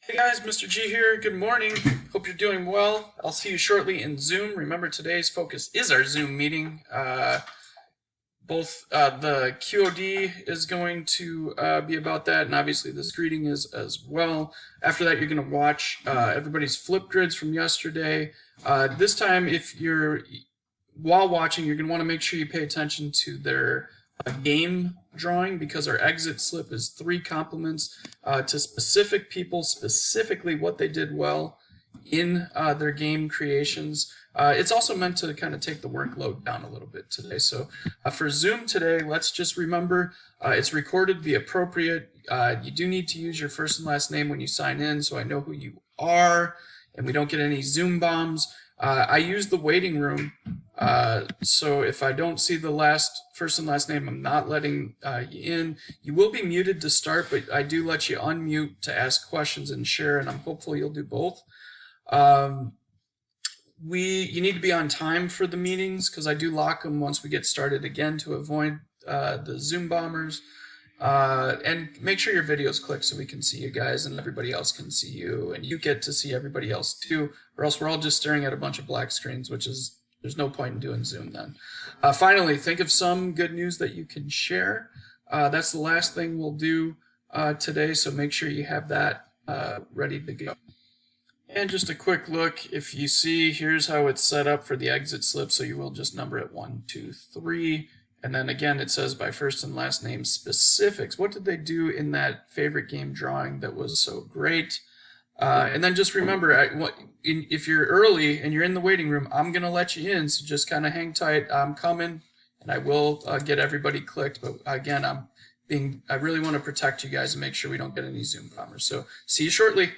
Hey guys, Mr. G here. Good morning. Hope you're doing well. I'll see you shortly in Zoom. Remember, today's focus is our Zoom meeting. Both the QOD is going to be about that, and obviously this greeting is as well. After that, you're going to watch everybody's flip grids from yesterday. This time, while watching, you're going to want to make sure you pay attention to their game drawing, because our exit slip is 3 compliments to specific people, specifically what they did well in their game creations. It's also meant to kind of take the workload down a little bit today. So for Zoom today, let's just remember it's recorded, be appropriate. You do need to use your first and last name when you sign in, so I know who you are and we don't get any Zoom bombs. I use the waiting room, so if I don't see the first and last name, I'm not letting you in. You will be muted to start, but I do let you unmute to ask questions and share, and I'm hopeful you'll do both. You need to be on time for the meetings, because I do lock them once we get started again to avoid the Zoom bombers. And make sure your video's clicked so we can see you guys and everybody else can see you, and you get to see everybody else too, or else we're all just staring at a bunch of black screens, there's no point in doing Zoom then. Finally, think of some good news that you can share. That's the last thing we'll do today, so make sure you have that ready to go. And just a quick look, if you see, here's how it's set up for the exit slip, so you will just number it 1, 2, 3. And then again, it says by first and last name specifics. What did they do in that favorite game drawing that was so great? And then just remember, if you're early and you're in the waiting room, I'm going to let you in, so just kind of hang tight. I'm coming, and I will get everybody clicked. But again, I really want to protect you guys and make sure we don't get any Zoom bombers. So see you shortly.